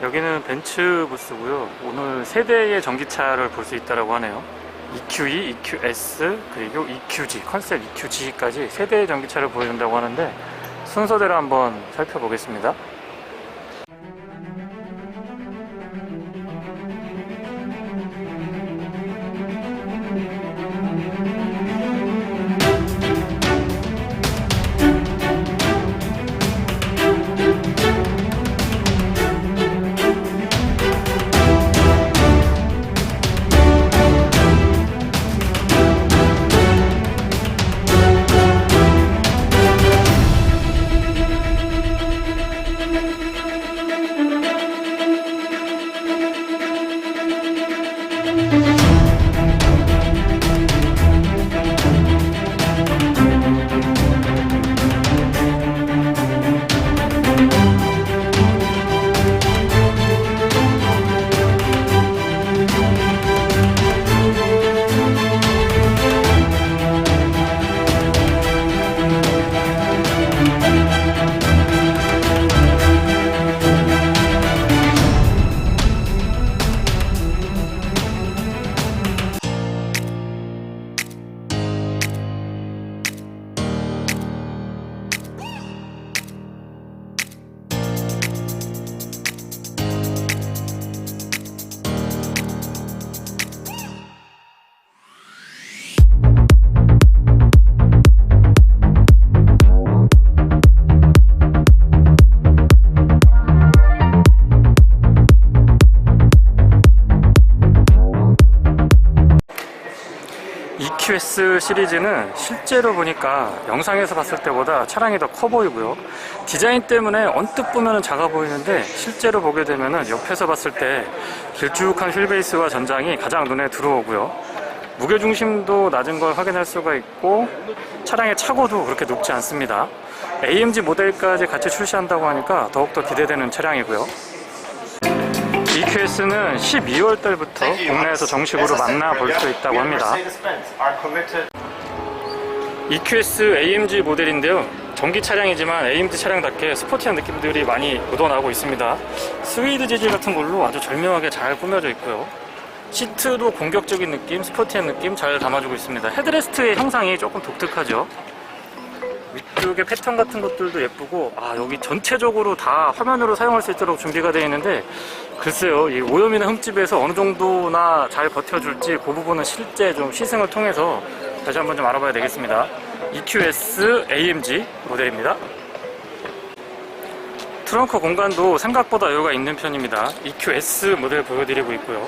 여기는 벤츠 부스고요. 오늘 세 대의 전기차를 볼 수 있다고 하네요. EQE, EQS, 그리고 EQG, 컨셉 EQG까지 세 대의 전기차를 보여준다고 하는데 순서대로 한번 살펴보겠습니다. EQS 시리즈는 실제로 보니까 영상에서 봤을 때보다 차량이 더 커 보이고요. 디자인 때문에 언뜻 보면 작아 보이는데 실제로 보게 되면 옆에서 봤을 때 길쭉한 휠베이스와 전장이 가장 눈에 들어오고요. 무게중심도 낮은 걸 확인할 수가 있고 차량의 차고도 그렇게 높지 않습니다. AMG 모델까지 같이 출시한다고 하니까 더욱더 기대되는 차량이고요. EQS는 12월 달부터 국내에서 정식으로 만나볼 수 있다고 합니다. EQS AMG 모델인데요. 전기 차량이지만 AMG 차량답게 스포티한 느낌들이 많이 묻어나고 있습니다. 스웨이드 재질 같은 걸로 아주 절묘하게 잘 꾸며져 있고요. 시트도 공격적인 느낌, 스포티한 느낌 잘 담아주고 있습니다. 헤드레스트의 형상이 조금 독특하죠. 위쪽에 패턴 같은 것들도 예쁘고, 여기 전체적으로 다 화면으로 사용할 수 있도록 준비가 되어 있는데, 글쎄요, 이 오염이나 흠집에서 어느 정도나 잘 버텨줄지 그 부분은 실제 좀 시승을 통해서 다시 한번 좀 알아봐야 되겠습니다. EQS AMG 모델입니다. 트렁크 공간도 생각보다 여유가 있는 편입니다. EQS 모델 보여드리고 있고요.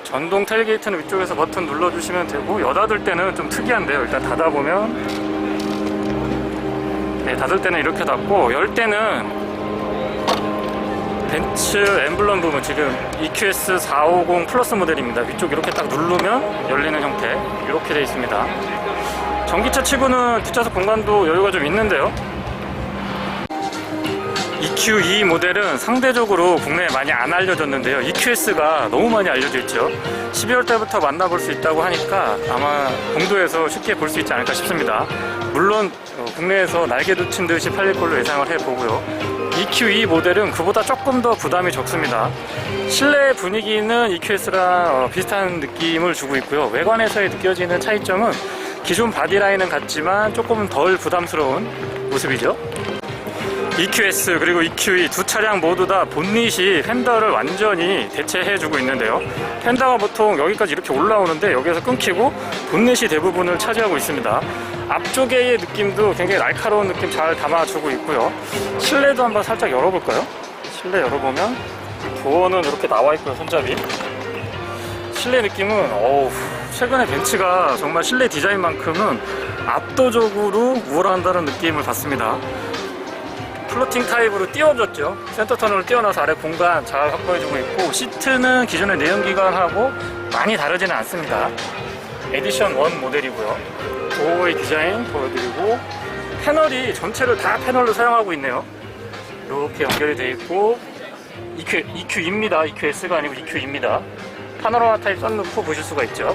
전동 텔게이트는 위쪽에서 버튼 눌러주시면 되고, 여닫을 때는 좀 특이한데요. 일단 닫아보면, 닫을 때는 이렇게 닫고, 열 때는 벤츠 엠블럼 부분, 지금 EQS 450 플러스 모델입니다. 위쪽 이렇게 딱 누르면 열리는 형태, 이렇게 되어 있습니다. 전기차 치고는 뒷좌석 공간도 여유가 좀 있는데요. EQE 모델은 상대적으로 국내에 많이 안 알려졌는데요. EQS가 너무 많이 알려져 있죠. 12월 달부터 만나볼 수 있다고 하니까 아마 공도에서 쉽게 볼 수 있지 않을까 싶습니다. 물론 국내에서 날개 돋친 듯이 팔릴 걸로 예상을 해보고요. EQE 모델은 그보다 조금 더 부담이 적습니다. 실내 분위기는 EQS랑 비슷한 느낌을 주고 있고요. 외관에서의 느껴지는 차이점은 기존 바디라인은 같지만 조금 덜 부담스러운 모습이죠. EQS 그리고 EQE 두 차량 모두 다 본닛이 휀더를 완전히 대체해주고 있는데요. 휀더가 보통 여기까지 이렇게 올라오는데 여기에서 끊기고 본닛이 대부분을 차지하고 있습니다. 앞쪽의 느낌도 굉장히 날카로운 느낌 잘 담아주고 있고요. 실내도 한번 살짝 열어볼까요? 실내 열어보면 도어는 이렇게 나와 있고요. 손잡이. 실내 느낌은 최근에 벤츠가 정말 실내 디자인만큼은 압도적으로 우월한다는 느낌을 받습니다. 플로팅 타입으로 띄워줬죠. 센터 터널을 띄워놔서 아래 공간 잘 확보해주고 있고, 시트는 기존의 내연기관하고 많이 다르지는 않습니다. 에디션 1 모델이고요. 도어의 디자인 보여드리고, 패널이 전체를 다 패널로 사용하고 있네요. 이렇게 연결이 되어 있고, EQ입니다. EQS가 아니고 EQ입니다. 파노라마 타입 썬루프 보실 수가 있죠.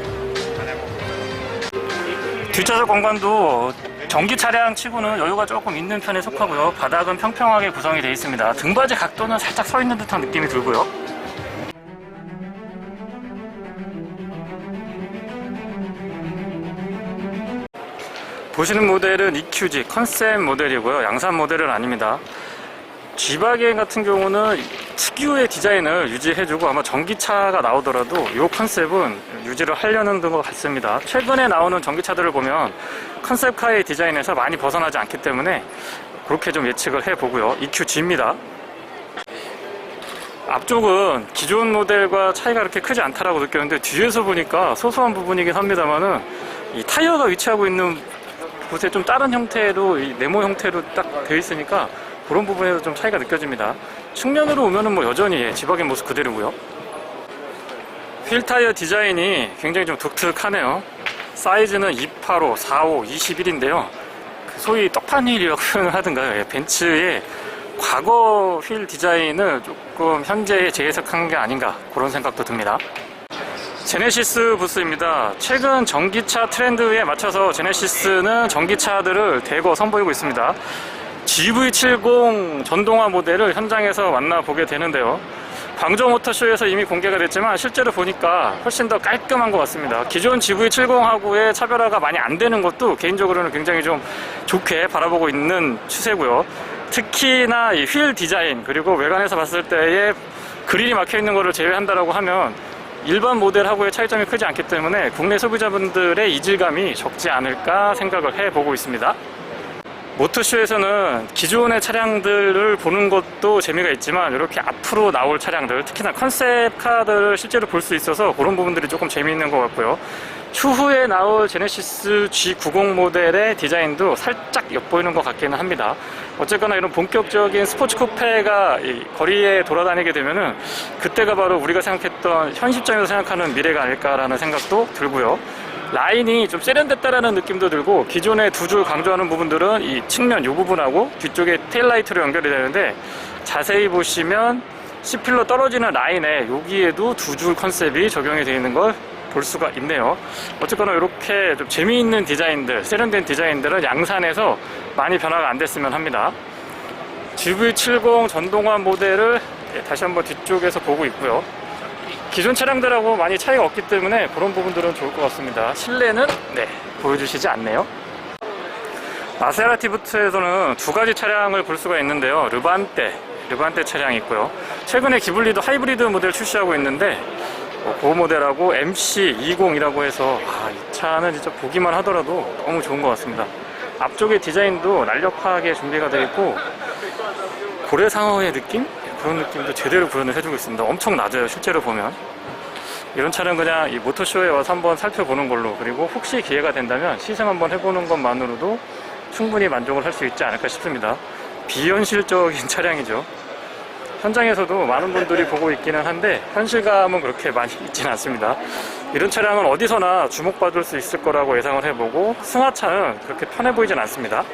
뒷좌석 공간도 전기 차량 치고는 여유가 조금 있는 편에 속하고요. 바닥은 평평하게 구성이 되어 있습니다. 등받이 각도는 살짝 서 있는 듯한 느낌이 들고요. 보시는 모델은 EQG 컨셉 모델이고요. 양산 모델은 아닙니다. G바겐 같은 경우는 특유의 디자인을 유지해주고 아마 전기차가 나오더라도 이 컨셉은 유지를 하려는 것 같습니다. 최근에 나오는 전기차들을 보면 컨셉카의 디자인에서 많이 벗어나지 않기 때문에 그렇게 좀 예측을 해보고요. EQG입니다. 앞쪽은 기존 모델과 차이가 그렇게 크지 않다라고 느꼈는데 뒤에서 보니까 소소한 부분이긴 합니다만은 이 타이어가 위치하고 있는 곳에 좀 다른 형태로 이 네모 형태로 딱 되어 있으니까 그런 부분에서 좀 차이가 느껴집니다. 측면으로 오면은 뭐 여전히 G바겐 모습 그대로고요. 휠 타이어 디자인이 굉장히 좀 독특하네요. 사이즈는 285, 45, 21인데요. 소위 떡판 휠이라고 표현을 하던가요. 벤츠의 과거 휠 디자인을 조금 현재에 재해석한 게 아닌가 그런 생각도 듭니다. 제네시스 부스입니다. 최근 전기차 트렌드에 맞춰서 제네시스는 전기차들을 대거 선보이고 있습니다. GV70 전동화 모델을 현장에서 만나보게 되는데요. 광저우 모터쇼에서 이미 공개가 됐지만 실제로 보니까 훨씬 더 깔끔한 것 같습니다. 기존 GV70하고의 차별화가 많이 안 되는 것도 개인적으로는 굉장히 좀 좋게 바라보고 있는 추세고요. 특히나 이 휠 디자인 그리고 외관에서 봤을 때의 그릴이 막혀 있는 것을 제외한다라고 하면 일반 모델하고의 차이점이 크지 않기 때문에 국내 소비자분들의 이질감이 적지 않을까 생각을 해보고 있습니다. 모터쇼에서는 기존의 차량들을 보는 것도 재미가 있지만 이렇게 앞으로 나올 차량들, 특히나 컨셉카들을 실제로 볼 수 있어서 그런 부분들이 조금 재미있는 것 같고요. 추후에 나올 제네시스 G90 모델의 디자인도 살짝 엿보이는 것 같기는 합니다. 어쨌거나 이런 본격적인 스포츠 쿠페가 이 거리에 돌아다니게 되면은 그때가 바로 우리가 생각했던 현 시점에서 생각하는 미래가 아닐까라는 생각도 들고요. 라인이 좀 세련됐다라는 느낌도 들고 기존에 두 줄 강조하는 부분들은 이 측면 이 부분하고 뒤쪽에 테일라이트로 연결이 되는데 자세히 보시면 C필러 떨어지는 라인에 여기에도 두 줄 컨셉이 적용이 되어 있는 걸 볼 수가 있네요. 어쨌거나 이렇게 좀 재미있는 디자인들, 세련된 디자인들은 양산에서 많이 변화가 안 됐으면 합니다. GV70 전동화 모델을 다시 한번 뒤쪽에서 보고 있고요. 기존 차량들하고 많이 차이가 없기 때문에 그런 부분들은 좋을 것 같습니다. 실내는 보여주시지 않네요. 마세라티 부트에서는 두 가지 차량을 볼 수가 있는데요. 르반떼 차량이 있고요. 최근에 기블리도 하이브리드 모델 출시하고 있는데 그 모델하고 MC20이라고 해서 이 차는 진짜 보기만 하더라도 너무 좋은 것 같습니다. 앞쪽의 디자인도 날렵하게 준비가 되어 있고 고래상어의 느낌? 그런 느낌도 제대로 구현을 해주고 있습니다. 엄청 낮아요, 실제로 보면. 이런 차는 그냥 이 모터쇼에 와서 한번 살펴보는 걸로, 그리고 혹시 기회가 된다면 시승 한번 해보는 것만으로도 충분히 만족을 할 수 있지 않을까 싶습니다. 비현실적인 차량이죠. 현장에서도 많은 분들이 보고 있기는 한데 현실감은 그렇게 많이 있지는 않습니다. 이런 차량은 어디서나 주목받을 수 있을 거라고 예상을 해보고 승하차는 그렇게 편해 보이진 않습니다.